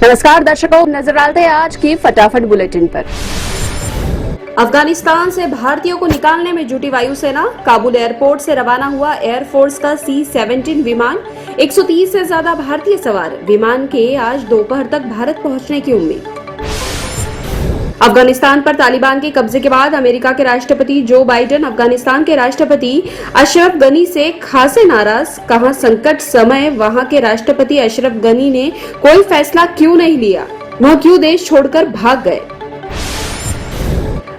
नमस्कार दर्शकों, नजर डालते हैं आज की फटाफट बुलेटिन पर। अफगानिस्तान से भारतीयों को निकालने में जुटी वायुसेना। काबुल एयरपोर्ट से रवाना हुआ एयरफोर्स का C-17 विमान। 130 से ज्यादा भारतीय सवार विमान के आज दोपहर तक भारत पहुंचने की उम्मीद। अफगानिस्तान पर तालिबान के कब्जे के बाद अमेरिका के राष्ट्रपति जो बाइडेन अफगानिस्तान के राष्ट्रपति अशरफ गनी से खासे नाराज। कहा, संकट समय वहां के राष्ट्रपति अशरफ गनी ने कोई फैसला क्यों नहीं लिया, वह क्यों देश छोड़कर भाग गए।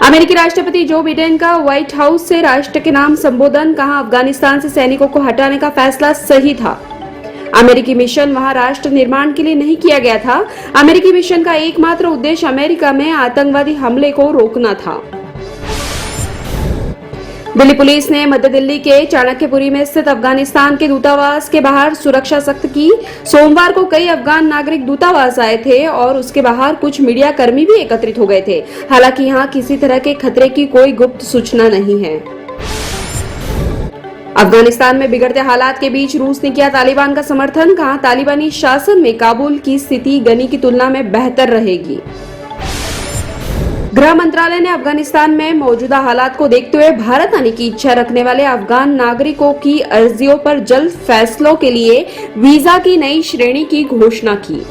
अमेरिकी राष्ट्रपति जो बाइडेन का व्हाइट हाउस से राष्ट्र के नाम संबोधन। कहा, अफगानिस्तान से सैनिकों को हटाने का फैसला सही था। अमेरिकी मिशन वहां राष्ट्र निर्माण के लिए नहीं किया गया था। अमेरिकी मिशन का एकमात्र उद्देश्य अमेरिका में आतंकवादी हमले को रोकना था। दिल्ली पुलिस ने मध्य दिल्ली के चाणक्यपुरी में स्थित अफगानिस्तान के दूतावास के बाहर सुरक्षा सख्त की। सोमवार को कई अफगान नागरिक दूतावास आए थे और उसके बाहर कुछ मीडिया कर्मी भी एकत्रित हो गए थे। हालांकि यहां किसी तरह के खतरे की कोई गुप्त सूचना नहीं है। अफगानिस्तान में बिगड़ते हालात के बीच रूस ने किया तालिबान का समर्थन। कहा, तालिबानी शासन में काबुल की स्थिति गनी की तुलना में बेहतर रहेगी। गृह मंत्रालय ने अफगानिस्तान में मौजूदा हालात को देखते हुए भारत आने की इच्छा रखने वाले अफगान नागरिकों की अर्जियों पर जल्द फैसलों के लिए वीजा की नई श्रेणी की घोषणा की।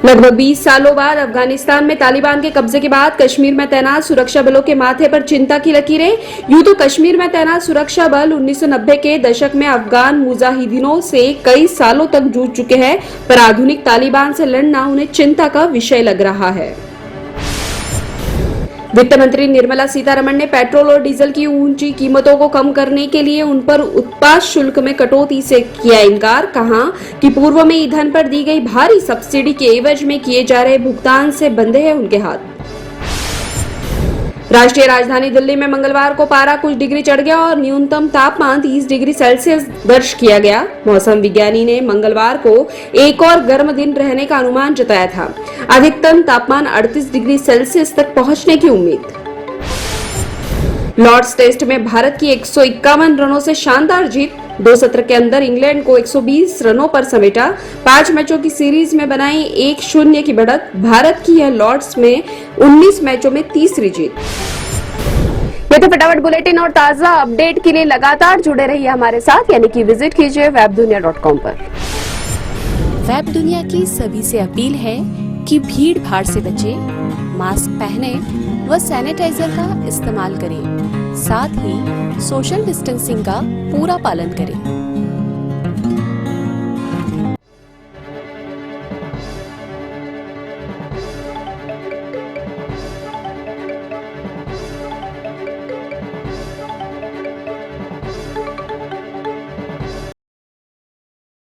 लगभग 20 सालों बाद अफगानिस्तान में तालिबान के कब्जे के बाद कश्मीर में तैनात सुरक्षा बलों के माथे पर चिंता की लकीरें। यूं तो कश्मीर में तैनात सुरक्षा बल 1990 के दशक में अफगान मुजाहिदीनों से कई सालों तक जूझ चुके हैं, पर आधुनिक तालिबान से लड़ना उन्हें चिंता का विषय लग रहा है। वित्त मंत्री निर्मला सीतारमण ने पेट्रोल और डीजल की ऊंची कीमतों को कम करने के लिए उन पर उत्पाद शुल्क में कटौती से किया इनकार। कहा कि पूर्व में ईंधन पर दी गई भारी सब्सिडी के एवज में किए जा रहे भुगतान से बंधे हैं उनके हाथ। राष्ट्रीय राजधानी दिल्ली में मंगलवार को पारा कुछ डिग्री चढ़ गया और न्यूनतम तापमान 30 डिग्री सेल्सियस दर्ज किया गया। मौसम विज्ञानी ने मंगलवार को एक और गर्म दिन रहने का अनुमान जताया था। अधिकतम तापमान 38 डिग्री सेल्सियस तक पहुंचने की उम्मीद। लॉर्ड्स टेस्ट में भारत की 151 रनों से शानदार जीत। 2 सत्र के अंदर इंग्लैंड को 120 रनों पर समेटा। 5 मैचों की सीरीज में बनाई 1-0 की बढ़त। भारत की यह लॉर्ड्स में 19 मैचों में तीसरी जीत। ये तो फटाफट बुलेटिन और ताजा अपडेट के लिए लगातार जुड़े रहिए हमारे साथ, यानी कि विजिट कीजिए webdunia.com पर। वेब दुनिया की सभी से अपील है कि भीड़ भाड़ से बचें, मास्क पहने व सैनिटाइजर का इस्तेमाल करें, साथ ही सोशल डिस्टेंसिंग का पूरा पालन करें।